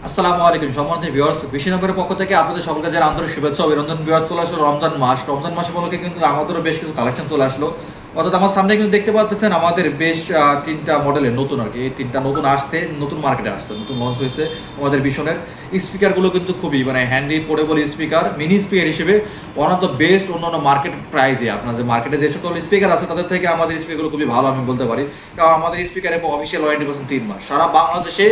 আসসালামু আলাইকুম সম্মানিত ভিউয়ার্স, বিশি নম্বরের পক্ষ থেকে আপনাদের সকলকে যারা আন্তরিক শুভেচ্ছা অভিনন্দন। ভিউয়ার্স, চলে আসলো রমজান মাস উপলক্ষে কিন্তু আমাদেরও বেশ কিছু কালেকশন চলে আসলো। অর্থাৎ আমার সামনে কিন্তু দেখতে পাচ্ছেন আমাদের বেশ তিনটা মডেলের নতুন আর কি, এই তিনটা নতুন আসছে, নতুন মার্কেটে আসছে, নতুন লঞ্চ হয়েছে আমাদের ভীষণের। স্পিকারগুলো কিন্তু খুবই handy portable speaker, mini speaker হিসেবে ওয়ান অফ দ্য বেস্ট। অন্যান্য মার্কেট প্রাইসে আপনার যে মার্কেটে যে সকল স্পিকার আছে তাদের থেকে আমাদের স্পিকারগুলো খুবই ভালো আমি বলতে পারি। কারণ আমাদের স্পিকারে অফিসিয়াল ওয়ারেন্টি পাচ্ছেন 3 মাস। সারা বাংলাদেশে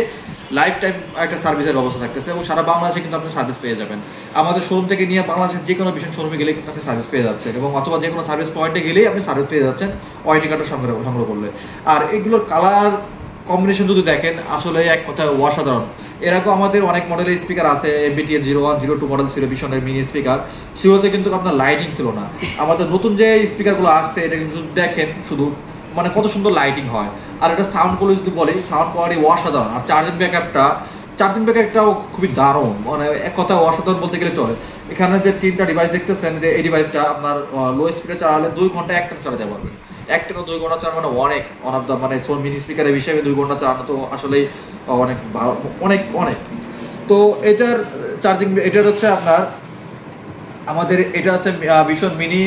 লাইফ টাইম একটা সার্ভিসের ব্যবস্থা থাকতেছে এবং সারা বাংলাদেশে কিন্তু আপনি সার্ভিস পেয়ে যাবেন। আমাদের শোরুম থেকে নিয়ে বাংলাদেশের যে কোনো ভীষণ শোরুমে গেলে কিন্তু আপনি সার্ভিস পেয়ে যাচ্ছেন, এবং অথবা যে কোনো সার্ভিস পয়েন্টে গেলেই আপনি সার্ভিস পেয়ে যাচ্ছেন ওয়ারেন্টি কার্ডটা সংগ্রহ করলে। আর এগুলোর কালার কম্বিনেশন যদি দেখেন আসলে এক কথায় অসাধারণ। এরকম আমাদের অনেক মডেলের স্পিকার আছে, MBTA 01, 02 মডেল ছিল ভীষণের মিনি স্পিকার। সেগুলোতে কিন্তু আপনার লাইটিং ছিল না। আমাদের নতুন যে স্পিকারগুলো আসছে এটা কিন্তু দেখেন শুধু কত সুন্দর লাইটিং হয়। আর এটা সাউন্ড কোয়ালিটি যদি বলি, সাউন্ড কোয়ালিটি অসাধারণ। আর চার্জিং ব্যাকআপটাও খুবই দারুণ, এক কথা অসাধারণ বলতে গেলে চলে। এখানে যে তিনটা ডিভাইস দেখতেছেন, যে এই ডিভাইসটা আপনার লো স্পিডে চালালে 2 ঘন্টা একটা চালাতে পারবেন। একটা 2 ঘন্টা চালানো অনেক ওয়ান অফ দ্য সোন মিনি স্পিকারের হিসেবে 2 ঘন্টা চালানো তো আসলেই অনেক ভালো, অনেক। তো এটার চার্জিং, এটার হচ্ছে আপনার আমাদের এটা আছে ভীষণ মিনি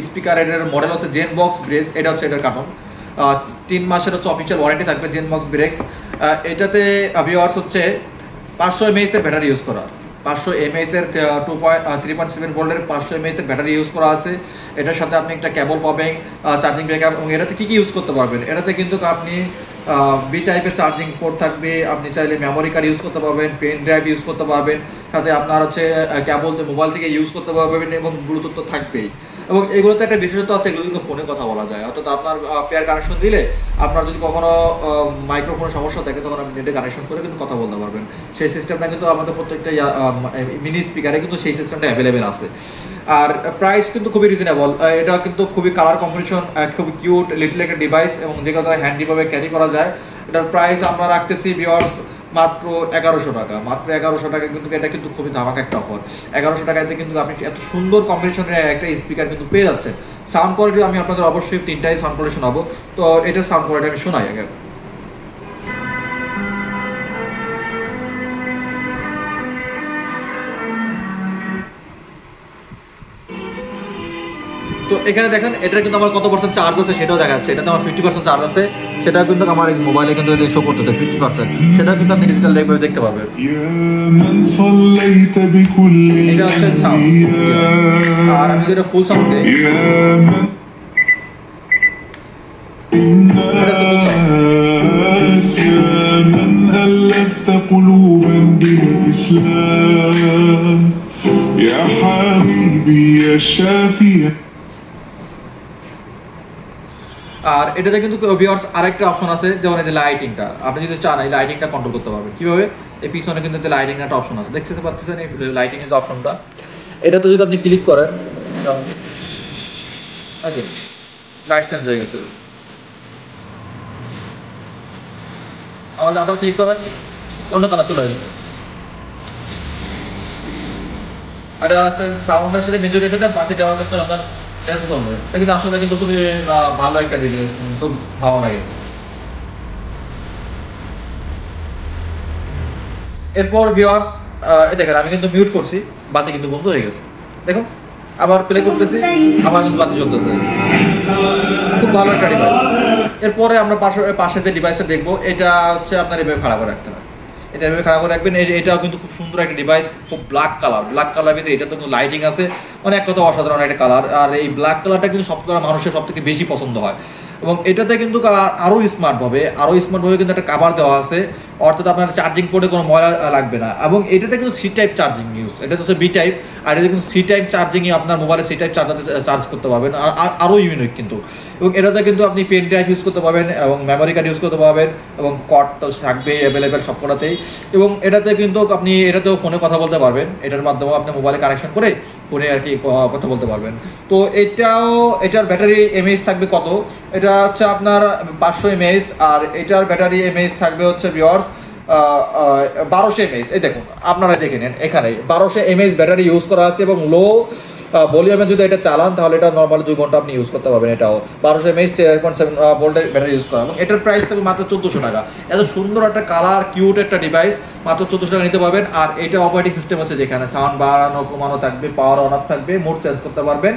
স্পিকার। এটার মডেল হচ্ছে জেন বক্স ব্রেক্স। এটা হচ্ছে এটার কারণ 3 মাসের হচ্ছে অফিসিয়াল ওয়ারেন্টি থাকবে জেন বক্স ব্রেক্স। এটাতে ভিউয়ার্স হচ্ছে 500 mAh এর ব্যাটারি ইউজ করা, 500 mAh এর 3.7 ভোল্টের 500 mAh এর ব্যাটারি ইউজ করা আছে। এটার সাথে আপনি একটা কেবল পাবেন, চার্জিং ব্যাকআপ। এবং এটাতে কি ইউজ করতে পারবেন, এটাতে কিন্তু আপনি বি টাইপের চার্জিং পোর্ট থাকবে। আপনি চাইলে মেমোরি কার্ড ইউজ করতে পারবেন, পেন ড্রাইভ ইউজ করতে পারবেন, সাথে আপনার হচ্ছে কেবল মোবাইল থেকে ইউজ করতে পারবেন, এবং ব্লুটুথ তো থাকবেই। এবং এগুলোতে একটা বিশেষত্ব আছে, এগুলো কিন্তু ফোনে কথা বলা যায়। অর্থাৎ আপনার পেয়ার কানেকশন দিলে আপনার যদি কখনো মাইক্রোফোনের সমস্যা থাকে তখন আপনি নেটে কানেকশন করে কিন্তু কথা বলতে পারবেন। সেই সিস্টেমটা কিন্তু আমাদের প্রত্যেকটা মিনি স্পিকারে কিন্তু সেই সিস্টেমটা অ্যাভেলেবেল আছে। আর প্রাইস কিন্তু খুবই রিজনেবল। এটা কিন্তু খুবই কালার কম্বিনেশন, খুবই কিউট লিটল একটা ডিভাইস, এবং যে কথা হ্যান্ডিভাবে ক্যারি করা যায়। এটার প্রাইস আমরা রাখতেছি ভিউয়ার্স মাত্র 1100 টাকা। মাত্র 1100 টাকা, কিন্তু এটা কিন্তু খুবই ধামাকা একটা অফার। 1100 টাকাতে কিন্তু আপনি এত সুন্দর কম্বিনেশনের একটা স্পিকার কিন্তু পেয়ে যাচ্ছেন। সাউন্ড কোয়ালিটি আমি আপনাদের অবশ্যই তিনটাই সাউন্ড কোয়ালিটি শোনাবো। তো এটার সাউন্ড কোয়ালিটি আমি শোনাই আগে। তো এখানে দেখেন এটা কিন্তু আমার কত পার্সেন্ট চার্জ আছে সেটাও দেখাচ্ছে। এটাতে আমার 50% চার্জ আছে, সেটা কিন্তু আমার এই মোবাইলে কিন্তু শো করতেছে 50%। সেটা কিন্তু আপনি ডিজিটাল দেখতে পাবেন। এটা হচ্ছে সাউন্ড। আর আমি যেটা ফুল সাউন্ড দেই, এটা হচ্ছে ফুল সাউন্ড। আর এটাতে কিন্তু ভিউয়ার্স আরেকটা অপশন আছে, যেমন এই যে লাইটিংটা। আপনি যদি চান এই লাইটিংটা কন্ট্রোল করতে পারবেন কিভাবে। এই পিছনে কিন্তু লাইটিং একটা অপশন আছে, দেখতে পাচ্ছেন এই লাইটিং এর যে অপশনটা। এটাতে যদি আপনি ক্লিক করেন, ওকে লাইট চেঞ্জ হয়ে গেছে। আমাদের আবার ক্লিক করেন, অন্য কালার চলে আসবে। এটা আছে সাউন্ডের সাথে মিউজিকের সাথে বাকি দেওয়া করতে আপনার চেঞ্জ করবে। এটা কিন্তু আসলে কিন্তু খুবই ভালো একটা ডিভাইস, খুব ভালো লাগে। এরপর ভিউয়ার্স দেখেন আমি কিন্তু মিউট করছি, বাতি কিন্তু বন্ধ হয়ে গেছে। দেখুন আবার প্লে করতেছি, আবার কিন্তু বাতি জ্বলতেছে। খুব ভালো একটা ডিভাইস। এরপরে আমরা পাশে যে ডিভাইসটা দেখবো, এটা হচ্ছে আপনার এভাবে খারাপ করে রাখতে হবে। এটা এভাবে খারাপ করে রাখবেন। এটাও কিন্তু খুব সুন্দর একটা ডিভাইস, খুব ব্ল্যাক কালার ভিতরে এটা তো লাইটিং আছে, এক কথা অসাধারণ একটা কালার। আর এই ব্ল্যাক কালারটা কিন্তু মানুষের সব থেকে বেশি পছন্দ হয়। এবং এটাতে কিন্তু আরও স্মার্টভাবে কিন্তু একটা কাভার দেওয়া আছে, অর্থাৎ আপনার চার্জিং পোর্টে কোনো ময়লা লাগবে না। এবং এটাতে কিন্তু সি টাইপ চার্জিং ইউজ, এটা হচ্ছে বি টাইপ। আর এটাতে কিন্তু সি টাইপ চার্জিংয়ে আপনার মোবাইলে সি টাইপ চার্জ করতে পারবেন, আরও ইউনিক কিন্তু। এবং এটাতে কিন্তু আপনি পেন ড্রাইভ ইউজ করতে পারবেন, এবং মেমোরি কার্ড ইউজ করতে পারবেন, এবং কর্ড তো থাকবে অ্যাভেলেবেল সব কটাতেই। এবং এটাতে কিন্তু আপনি এটাতেও ফোনে কথা বলতে পারবেন, এটার মাধ্যমে আপনি মোবাইলে কানেকশন করে ফোনে আর কি কথা বলতে পারবেন। তো এটার ব্যাটারি এমএএইচ থাকবে কত, এটা হচ্ছে আপনার 500 mAh। আর এটার ব্যাটারি এমএএইচ থাকবে হচ্ছে ভিউয়ার্স 1200 mAh। এই দেখুন আপনারা দেখে নেন, এখানে 1200 mAh ব্যাটারি ইউজ করা আছে, এবং লো ভলিউমে যদি এটা চালান তাহলে এটা নর্মালি 2 ঘন্টা আপনি ইউজ করতে পারবেন। এটাও 1200 mAh 13.7 ভোল্টের ব্যাটারি ইউজ করা এবং এটার প্রাইস থাকবে মাত্র 1400 টাকা। এত সুন্দর একটা কালার কিউট একটা ডিভাইস মাত্র 1400 টাকা নিতে পারবেন। আর এটা অপারেটিং সিস্টেম হচ্ছে যেখানে সাউন্ড বাড়ানো কমানো থাকবে, পাওয়ার অন অফ থাকবে, মোড চেঞ্জ করতে পারবেন,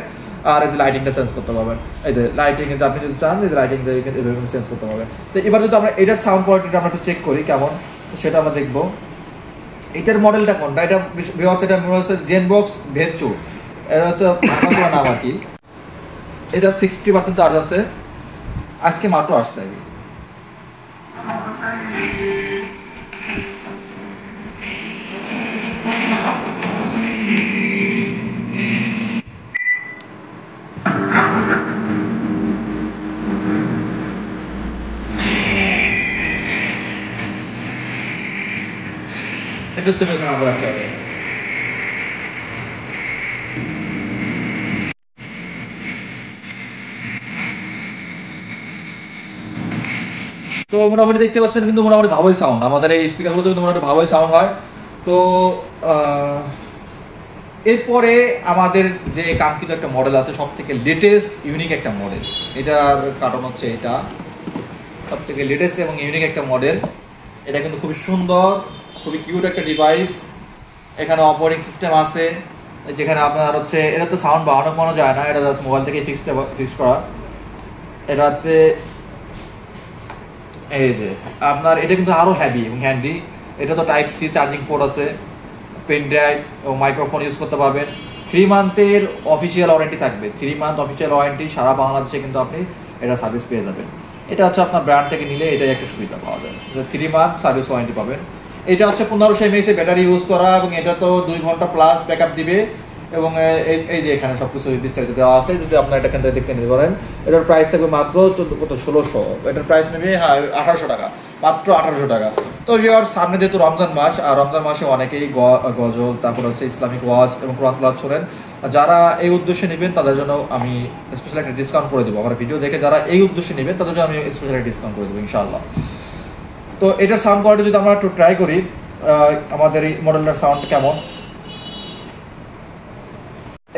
আর এই যে লাইটিংটা চেঞ্জ করতে পারবেন। এই যে লাইটিং এ আপনি যদি চান এই যে লাইটিং এভাবে চেঞ্জ করতে পারবেন। তো এবার যদি আমরা এটার সাউন্ড কোয়ালিটিটা আমরা একটু চেক করি কেমন, তো সেটা আমরা দেখব। এটার মডেলটা কোনটা, এটা ভিউয়ার্স এটা হচ্ছে জেনবক্স ভেঞ্চু, এটা হচ্ছে বাংলা নাম আর কি। এটা 60% চার্জ আছে, আজকে মাত্র আসছে আর কি। এটা হচ্ছে মেকার আবার একটা তো মোটামুটি দেখতে পাচ্ছেন কিন্তু মোটামুটি ভালোই সাউন্ড, আমাদের এই স্পিকারগুলো কিন্তু মোটামুটি ভালোই সাউন্ড হয়। তো এরপরে আমাদের যে কাঙ্ক্ষিত একটা মডেল আছে, সব থেকে লেটেস্ট ইউনিক একটা মডেল, এটার কারণ হচ্ছে এটা সব থেকে লেটেস্ট এবং ইউনিক একটা মডেল। এটা কিন্তু খুবই সুন্দর, খুবই কিউট একটা ডিভাইস। এখানে অপারেটিং সিস্টেম আছে, যেখানে আপনার হচ্ছে এটা তো সাউন্ড বাড়ানো কমানো যায় না, এটা জাস্ট মোবাইল থেকে ফিক্স করা। এটাতে এই যে আপনার এটা কিন্তু আরো হ্যাভি এবং হ্যান্ডি। এটা তো টাইপ সি চার্জিং পোর্ট আছে, পেন ড্রাইভ এবং মাইক্রোফোন ইউজ করতে পারবেন। 3 মান্থের অফিসিয়াল ওয়ারেন্টি থাকবে, 3 মান্থ অফিসিয়াল ওয়ারেন্টি, সারা বাংলাদেশে কিন্তু আপনি এটা সার্ভিস পেয়ে যাবেন। এটা হচ্ছে আপনার ব্র্যান্ড থেকে নিলে এটাই একটা সুবিধা পাওয়া যায়, 3 মান্থ সার্ভিস ওয়ারেন্টি পাবেন। এটা হচ্ছে 1500 mAh ব্যাটারি ইউজ করা এবং এটা তো 2 ঘন্টা প্লাস ব্যাকআপ দিবে। এবং এই যে এখানে সবকিছু বিস্তারিত দেওয়া আছে, যদি আপনার এটা এখান থেকে দেখতে নিতে পারেন। এটার প্রাইস থাকবে মাত্র 1600, এটার প্রাইস নেবে 1800 টাকা, মাত্র 1800 টাকা। তো ভিউয়ার্স, সামনে যেহেতু রমজান মাস, আর রমজান মাসে অনেকেই গজল, তারপর হচ্ছে ইসলামিক ওয়াজ এবং কোরআন তেলাওয়াত শোনেন। যারা এই উদ্দেশ্যে নেবেন তাদের জন্য আমি স্পেশাল একটা ডিসকাউন্ট করে দেবো। আমার ভিডিও দেখে যারা এই উদ্দেশ্যে নেবেন তাদের জন্য আমি স্পেশাল একটা ডিসকাউন্ট করে দেবো ইনশাআল্লাহ। তো এটার সাউন্ড কোয়ালিটি যদি আমরা একটু ট্রাই করি, আমাদের এই মডেলটার সাউন্ড কেমন।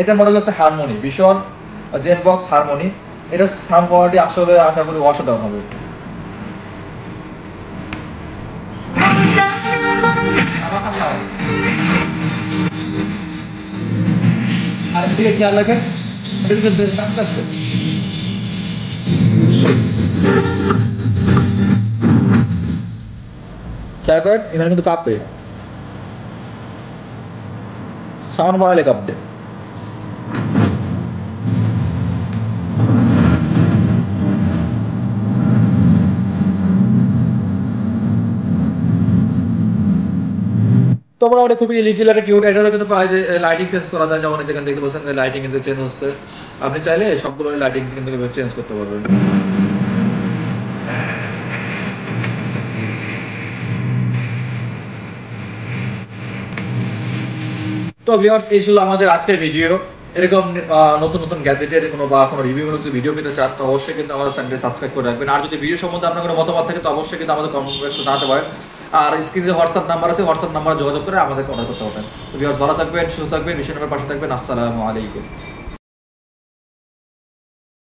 এটা মডেল হচ্ছে হারমোনি ভীষণ জেনবক্স হারমোনি। এটা সাউন্ড কোয়ালিটি আসলে আশা করি অসাধারণ হবে। আর এদিকে খেয়াল রাখেন, খেয়াল করেন এখানে কিন্তু কাঁপবে, সাউন্ড বাড়ালে কাঁপবে। তো মোটামুটি খুবই লিটিল একটা কিউট। এটারও কিন্তু লাইটিং চেঞ্জ করা যায়, যেমন যেখানে দেখতে পাচ্ছেন লাইটিং কিন্তু চেঞ্জ হচ্ছে। আপনি চাইলে সবগুলো লাইটিং কিন্তু চেঞ্জ করতে পারবেন। তো ভিউয়ার্স, এই ছিল আমাদের আজকের ভিডিও। এরকম নতুন নতুন গ্যাজেটের কোনো রিভিউ ভিডিও পেতে চান তো অবশ্যই কিন্তু আমাদের চ্যানেলটি সাবস্ক্রাইব করে রাখবেন। আর যদি ভিডিও সম্বন্ধে আপনার কোনো মতামত থাকে তো অবশ্যই কিন্তু আমাদের কমেন্ট বক্সে জানাতে পারেন। আর স্ক্রিনে হোয়াটসঅ্যাপ নাম্বার আছে, হোয়াটসঅ্যাপ নাম্বারে যোগাযোগ করে আমাদেরকে অর্ডার করতে পারবেন। ভিউয়ার্স, ভালো থাকবেন, সুস্থ থাকবেন, বিশ্বের পাশে থাকবেন। আসসালামু আলাইকুম।